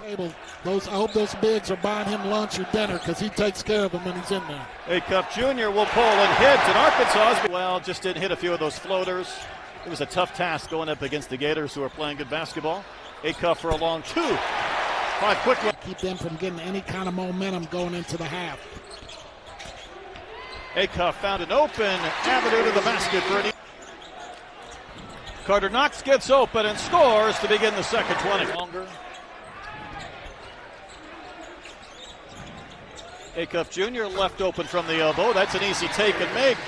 I hope those bigs are buying him lunch or dinner because he takes care of them when he's in there. Acuff Jr. will pull and hit, and Arkansas, well, just didn't hit a few of those floaters. It was a tough task going up against the Gators, who are playing good basketball. Acuff for a long 2. 5 quick one. Keep them from getting any kind of momentum going into the half. Acuff found an open avenue to the basket for an Carter Knox gets open and scores to begin the second 20. Longer. Acuff Jr. left open from the elbow. That's an easy take and make.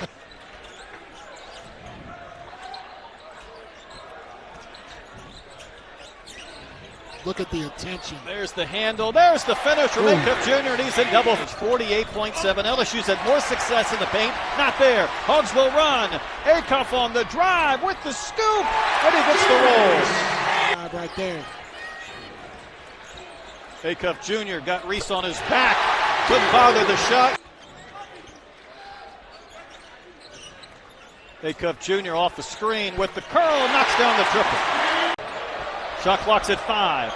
Look at the attention. There's the handle. There's the finish from Acuff Jr. and he's in double. It's 48.7. LSU's had more success in the paint. Not there. Hogs will run. Acuff on the drive with the scoop. And he gets the rolls. Right there. Acuff Jr. got Reese on his back. Couldn't bother the shot. Acuff Jr. off the screen with the curl. Knocks down the triple. Shot clock's at 5.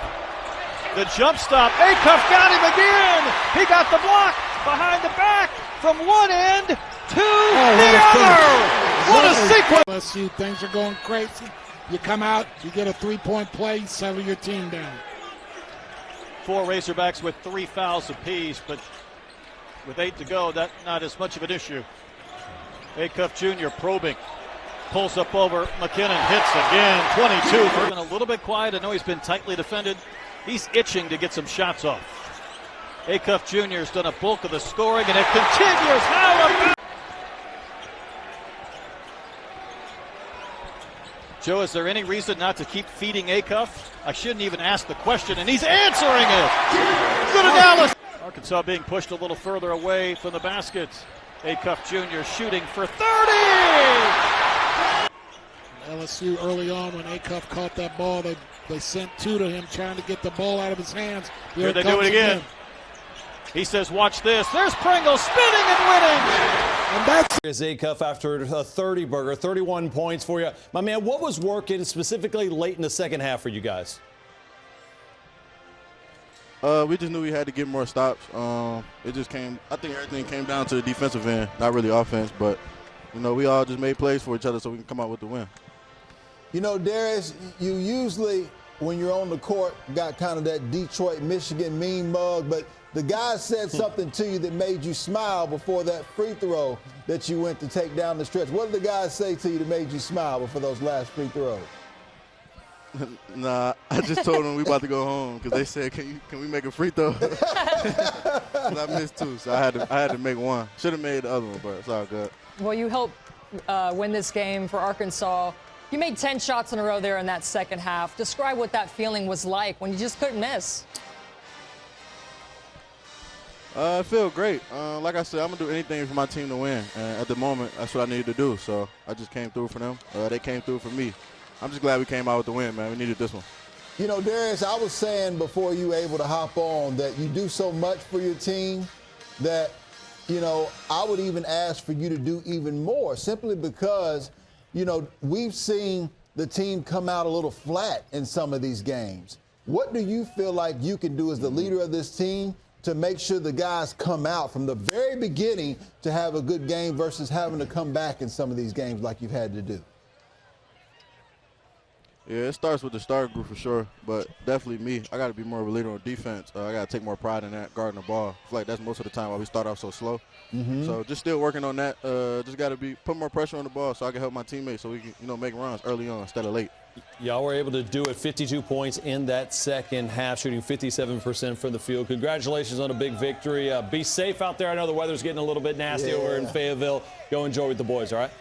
The jump stop. Acuff got him again. He got the block behind the back from one end to the other. What a sequence. LSU, things are going crazy. You come out, you get a three-point play, settle your team down. 4 Razorbacks with 3 fouls apiece, but with 8 to go, that's not as much of an issue. Acuff Jr. probing. Pulls up over McKinnon, hits again, 22. Been a little bit quiet. I know he's been tightly defended. He's itching to get some shots off. Acuff Jr. has done a bulk of the scoring, and it continues. How about Joe, is there any reason not to keep feeding Acuff? I shouldn't even ask the question, and he's answering it. Good analysis. Arkansas being pushed a little further away from the basket. Acuff Jr. shooting for 30. LSU early on when Acuff caught that ball, they sent 2 to him trying to get the ball out of his hands. Here they do it again. He says, watch this. There's Pringle spinning and winning. And that's Acuff after a 30-burger, 31 points for you. My man, what was working specifically late in the second half for you guys? We just knew we had to get more stops. It just came, I think everything came down to the defensive end, not really offense, but, you know, we all just made plays for each other so we can come out with the win. You know, Darius, you usually, when you're on the court, got kind of that Detroit, Michigan mean mug, but the guy said something to you that made you smile before that free throw that you went to take down the stretch. What did the guys say to you that made you smile before those last free throws? Nah, I just told them we about to go home because they said, can we make a free throw? I missed 2, so I had to make 1. Should have made the other one, but it's all good. Well, you helped win this game for Arkansas. You made 10 shots in a row there in that second half. Describe what that feeling was like when you just couldn't miss. I feel great. Like I said, I'm going to do anything for my team to win. And at the moment, that's what I needed to do. So I just came through for them. They came through for me. I'm just glad we came out with the win, man. We needed this one. You know, Darius, I was saying before you were able to hop on that you do so much for your team that, you know, I would even ask for you to do even more simply because, you know, we've seen the team come out a little flat in some of these games. What do you feel like you can do as the leader of this team to make sure the guys come out from the very beginning to have a good game versus having to come back in some of these games like you've had to do? Yeah, it starts with the starting group for sure, but definitely me. I got to be more of a leader on defense. I got to take more pride in that, guarding the ball. I feel like that's most of the time why we start off so slow. So just still working on that. Just got to put more pressure on the ball so I can help my teammates so we can, you know, make runs early on instead of late. Y'all were able to do it, 52 points in that second half, shooting 57% from the field. Congratulations on a big victory. Be safe out there. I know the weather's getting a little bit nasty over in Fayetteville. Go enjoy with the boys, all right?